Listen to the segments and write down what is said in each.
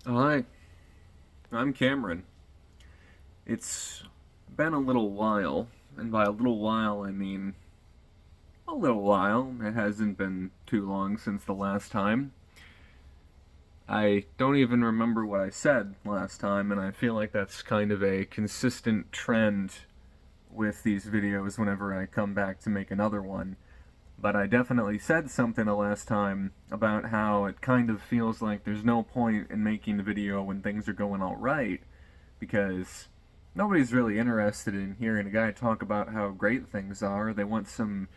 Hi, I'm Cameron. It's been a little while, and by a little while I mean a little while. It hasn't been too long since the last time. I don't even remember what I said last time, and I feel like that's kind of a consistent trend with these videos whenever I come back to make another one. But I definitely said something the last time about how it kind of feels like there's no point in making a video when things are going alright, because nobody's really interested in hearing a guy talk about how great things are. They want some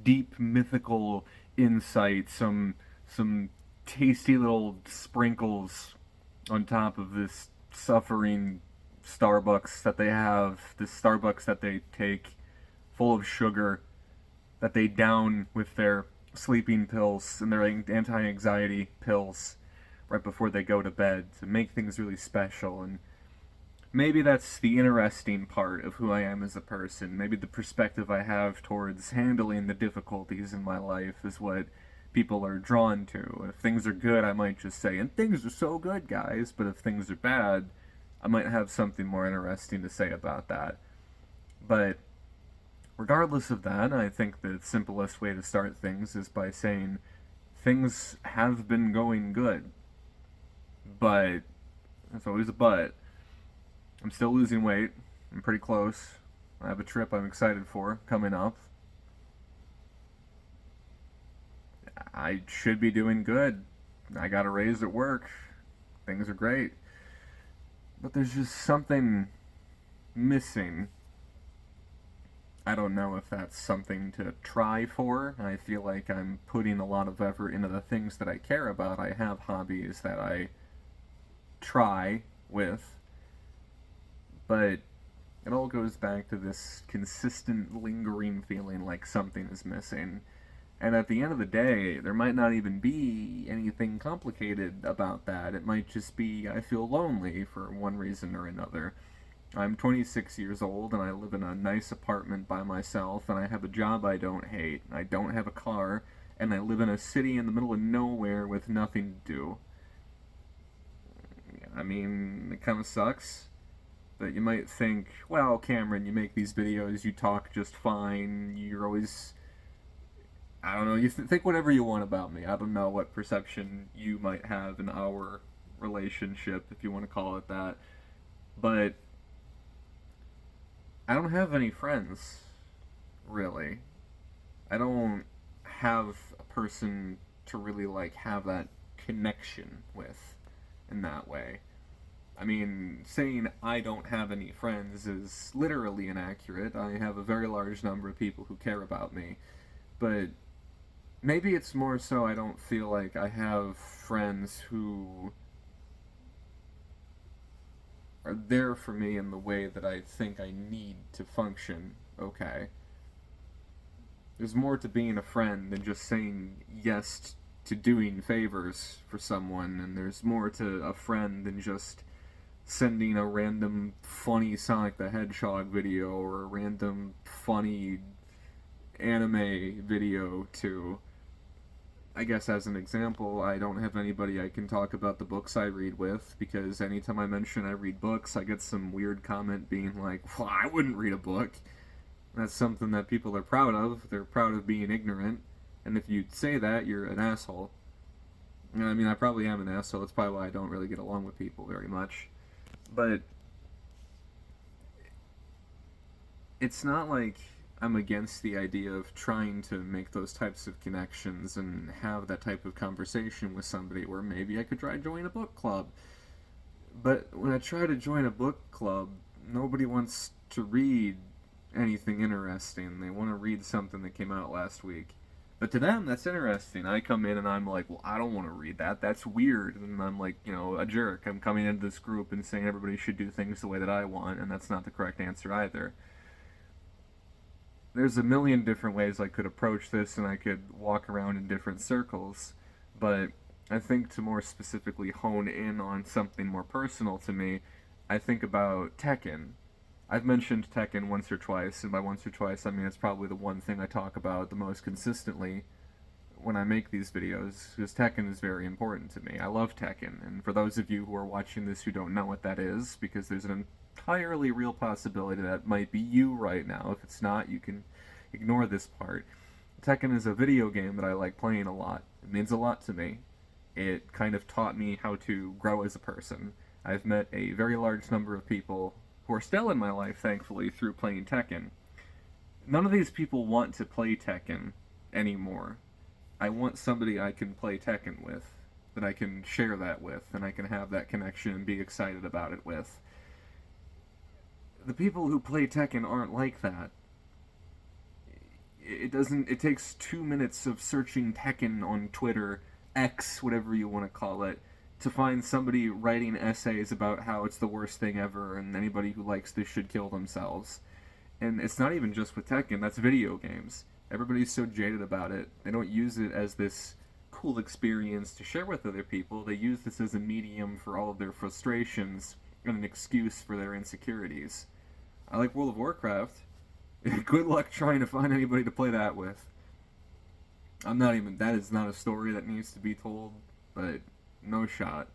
deep mythical insight, some tasty little sprinkles on top of this suffering Starbucks that they have, this Starbucks that they take full of sugar that they down with their sleeping pills and their anti-anxiety pills right before they go to bed to make things really special. And maybe that's the interesting part of who I am as a person. Maybe the perspective I have towards handling the difficulties in my life is what people are drawn to. If things are good, I might just say, and things are so good, guys. But if things are bad, I might have something more interesting to say about that. But regardless of that, I think the simplest way to start things is by saying things have been going good. But, there's always a but. I'm still losing weight. I'm pretty close. I have a trip I'm excited for coming up. I should be doing good. I got a raise at work. Things are great. But there's just something missing. I don't know if that's something to try for. I feel like I'm putting a lot of effort into the things that I care about. I have hobbies that I try with, but it all goes back to this consistent, lingering feeling like something is missing. And at the end of the day, there might not even be anything complicated about that. It might just be I feel lonely for one reason or another. I'm 26 years old and I live in a nice apartment by myself and I have a job I don't hate. I don't have a car and I live in a city in the middle of nowhere with nothing to do. I mean, it kind of sucks. But you might think, well, Cameron, you make these videos, you talk just fine, you're always. I don't know, you think whatever you want about me. I don't know what perception you might have in our relationship, if you want to call it that. But I don't have any friends, really. I don't have a person to really, like, have that connection with in that way. I mean, saying I don't have any friends is literally inaccurate. I have a very large number of people who care about me. But maybe it's more so I don't feel like I have friends who are there for me in the way that I think I need to function okay. There's more to being a friend than just saying yes to doing favors for someone, and there's more to a friend than just sending a random funny Sonic the Hedgehog video or a random funny anime video to. I guess as an example, I don't have anybody I can talk about the books I read with because anytime I mention I read books, I get some weird comment being like, well, I wouldn't read a book. That's something that people are proud of. They're proud of being ignorant. And if you say that, you're an asshole. I mean, I probably am an asshole. It's probably why I don't really get along with people very much. But it's not like I'm against the idea of trying to make those types of connections and have that type of conversation with somebody where maybe I could try to join a book club. But when I try to join a book club, nobody wants to read anything interesting. They want to read something that came out last week. But to them, that's interesting. I come in and I'm like, well, I don't want to read that. That's weird. And I'm like, a jerk. I'm coming into this group and saying everybody should do things the way that I want, and that's not the correct answer either. There's a million different ways I could approach this, and I could walk around in different circles. But I think to more specifically hone in on something more personal to me, I think about Tekken. I've mentioned Tekken once or twice, and by once or twice I mean it's probably the one thing I talk about the most consistently when I make these videos, because Tekken is very important to me. I love Tekken, and for those of you who are watching this who don't know what that is, because there's an entirely real possibility that might be you right now. If it's not, you can ignore this part. Tekken is a video game that I like playing a lot. It means a lot to me. It kind of taught me how to grow as a person. I've met a very large number of people who are still in my life, thankfully, through playing Tekken. None of these people want to play Tekken anymore. I want somebody I can play Tekken with, that I can share that with, and I can have that connection and be excited about it with. The people who play Tekken aren't like that. It takes 2 minutes of searching Tekken on Twitter, X, whatever you want to call it, to find somebody writing essays about how it's the worst thing ever and anybody who likes this should kill themselves. And it's not even just with Tekken, that's video games. Everybody's so jaded about it. They don't use it as this cool experience to share with other people. They use this as a medium for all of their frustrations and an excuse for their insecurities. I like World of Warcraft. Good luck trying to find anybody to play that with. That is not a story that needs to be told, but no shot.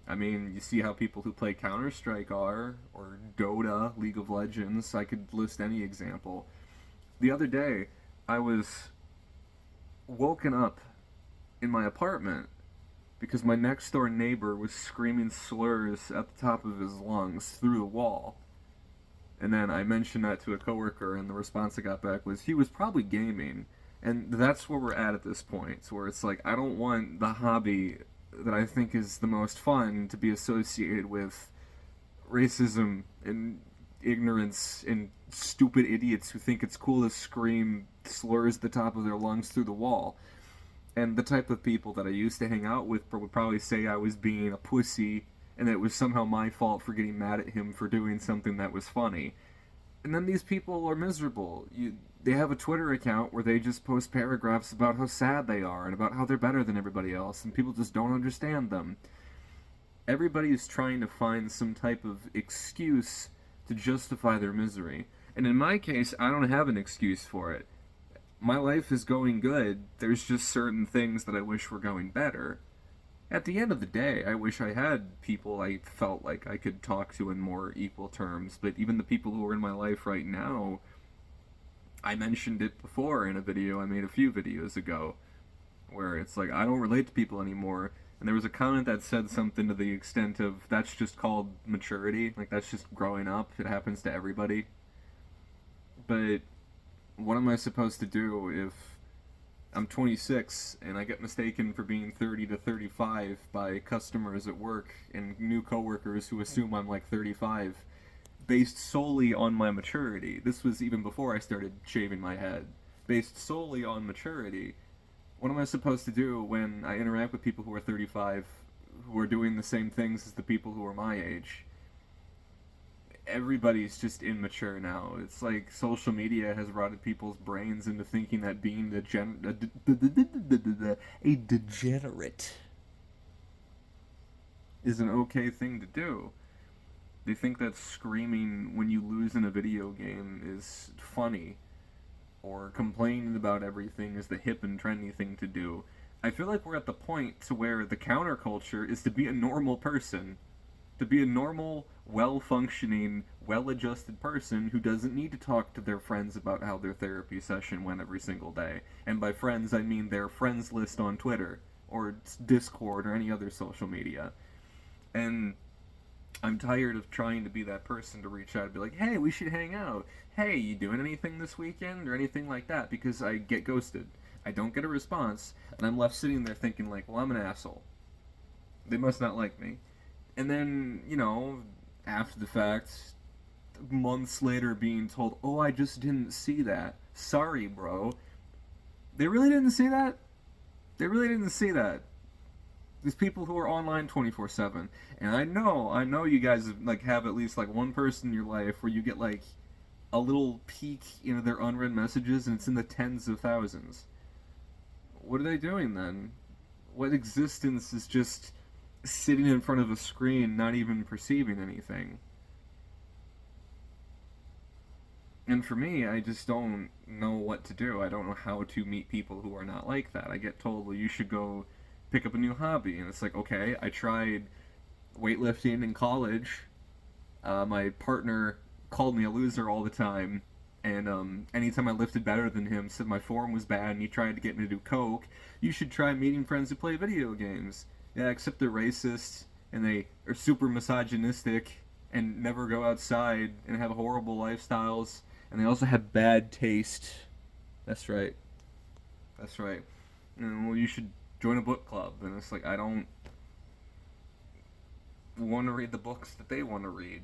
I mean, you see how people who play Counter-Strike are, or Dota, League of Legends. I could list any example. The other day, I was woken up in my apartment because my next door neighbor was screaming slurs at the top of his lungs through the wall. And then I mentioned that to a coworker, and the response I got back was he was probably gaming. And that's where we're at this point, where it's like, I don't want the hobby that I think is the most fun to be associated with racism and ignorance and stupid idiots who think it's cool to scream slurs at the top of their lungs through the wall. And the type of people that I used to hang out with would probably say I was being a pussy and it was somehow my fault for getting mad at him for doing something that was funny. And then these people are miserable. They have a Twitter account where they just post paragraphs about how sad they are and about how they're better than everybody else, and people just don't understand them. Everybody is trying to find some type of excuse to justify their misery. And in my case, I don't have an excuse for it. My life is going good. There's just certain things that I wish were going better. At the end of the day, I wish I had people I felt like I could talk to in more equal terms, but even the people who are in my life right now, I mentioned it before in a video I made a few videos ago, where it's like, I don't relate to people anymore, and there was a comment that said something to the extent of, that's just called maturity, like that's just growing up, it happens to everybody. But what am I supposed to do if I'm 26 and I get mistaken for being 30 to 35 by customers at work and new coworkers who assume I'm like 35 based solely on my maturity? This was even before I started shaving my head. Based solely on maturity. What am I supposed to do when I interact with people who are 35 who are doing the same things as the people who are my age? Everybody's just immature now. It's like social media has rotted people's brains into thinking that being a degenerate is an okay thing to do. They think that screaming when you lose in a video game is funny, or complaining about everything is the hip and trendy thing to do. I feel like we're at the point to where the counterculture is to be a normal person. To be a normal, well-functioning, well-adjusted person who doesn't need to talk to their friends about how their therapy session went every single day. And by friends, I mean their friends list on Twitter, or Discord, or any other social media. And I'm tired of trying to be that person to reach out and be like, hey, we should hang out. Hey, you doing anything this weekend? Or anything like that, because I get ghosted. I don't get a response, and I'm left sitting there thinking like, well, I'm an asshole. They must not like me. And then, after the fact, months later being told, oh, I just didn't see that. Sorry, bro. They really didn't see that? They really didn't see that. These people who are online 24/7. And I know you guys have at least one person in your life where you get a little peek into their unread messages and it's in the tens of thousands. What are they doing then? What existence is just sitting in front of a screen, not even perceiving anything? And for me, I just don't know what to do. I don't know how to meet people who are not like that. I get told, well, you should go pick up a new hobby. And it's like, okay, I tried weightlifting in college. My partner called me a loser all the time. And anytime I lifted better than him, said my form was bad, and he tried to get me to do coke. You should try meeting friends who play video games. Yeah, except they're racist and they are super misogynistic and never go outside and have horrible lifestyles, and they also have bad taste. That's right. That's right. And, well, you should join a book club. And it's like, I don't want to read the books that they want to read.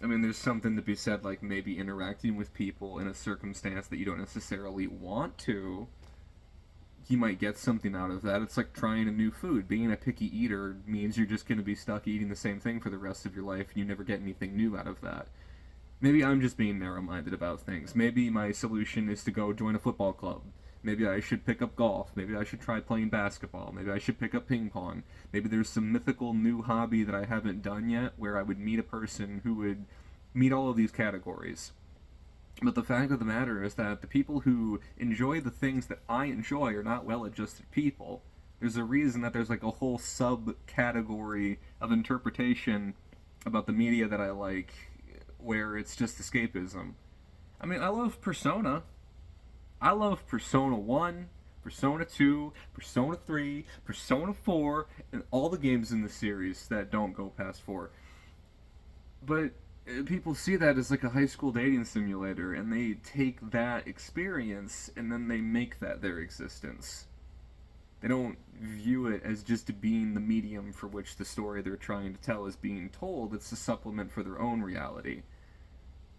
I mean, there's something to be said, like maybe interacting with people in a circumstance that you don't necessarily want to. You might get something out of that. It's like trying a new food. Being a picky eater means you're just going to be stuck eating the same thing for the rest of your life, and you never get anything new out of that. Maybe I'm just being narrow-minded about things. Maybe my solution is to go join a football club. Maybe I should pick up golf. Maybe I should try playing basketball. Maybe I should pick up ping pong. Maybe there's some mythical new hobby that I haven't done yet where I would meet a person who would meet all of these categories. But the fact of the matter is that the people who enjoy the things that I enjoy are not well-adjusted people. There's a reason that there's like a whole subcategory of interpretation about the media that I like where it's just escapism. I mean, I love Persona. I love Persona 1, Persona 2, Persona 3, Persona 4, and all the games in the series that don't go past 4. But people see that as like a high school dating simulator, and they take that experience and then they make that their existence. They don't view it as just being the medium for which the story they're trying to tell is being told. It's a supplement for their own reality.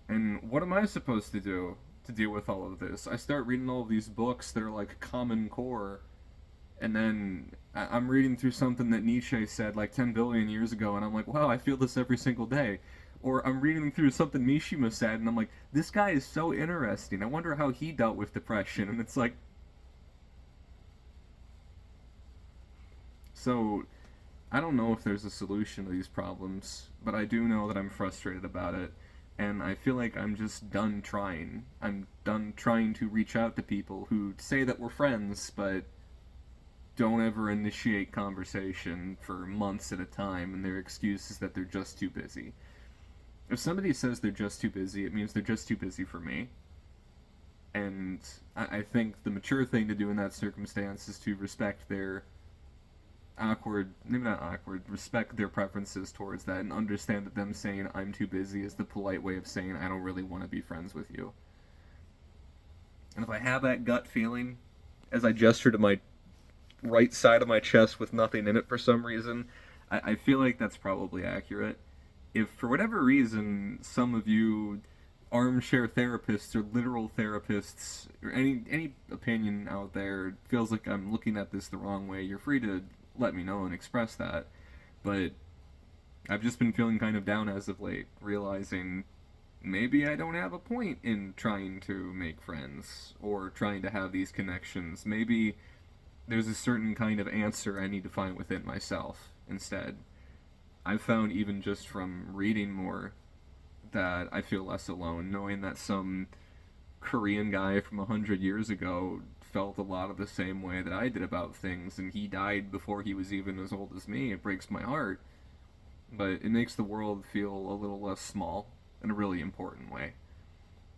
And what am I supposed to do to deal with all of this? I start reading all of these books that are like Common Core, and then I'm reading through something that Nietzsche said like 10 billion years ago, and I'm like, wow, I feel this every single day. Or I'm reading through something Mishima said, and I'm like, this guy is so interesting. I wonder how he dealt with depression. And it's like, so I don't know if there's a solution to these problems, but I do know that I'm frustrated about it. And I feel like I'm just done trying. I'm done trying to reach out to people who say that we're friends, but don't ever initiate conversation for months at a time, and their excuse is that they're just too busy. If somebody says they're just too busy, it means they're just too busy for me. And I think the mature thing to do in that circumstance is to respect their maybe not awkward, respect their preferences towards that and understand that them saying I'm too busy is the polite way of saying I don't really want to be friends with you. And if I have that gut feeling, as I gesture to my right side of my chest with nothing in it for some reason, I feel like that's probably accurate. If for whatever reason some of you armchair therapists or literal therapists or any opinion out there feels like I'm looking at this the wrong way, you're free to let me know and express that. But I've just been feeling kind of down as of late, realizing maybe I don't have a point in trying to make friends or trying to have these connections. Maybe there's a certain kind of answer I need to find within myself instead. I've found even just from reading more that I feel less alone, knowing that some Korean guy from 100 years ago felt a lot of the same way that I did about things, and he died before he was even as old as me. It breaks my heart, but it makes the world feel a little less small in a really important way.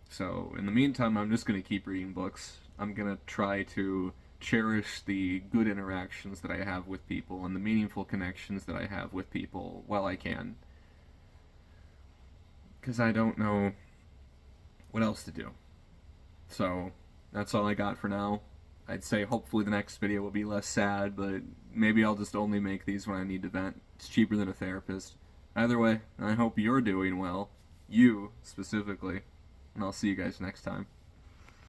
So in the meantime, I'm just going to keep reading books. I'm going to try to cherish the good interactions that I have with people and the meaningful connections that I have with people while I can. Because I don't know what else to do. So that's all I got for now. I'd say hopefully the next video will be less sad, but maybe I'll just only make these when I need to vent. It's cheaper than a therapist. Either way, I hope you're doing well. You, specifically. And I'll see you guys next time.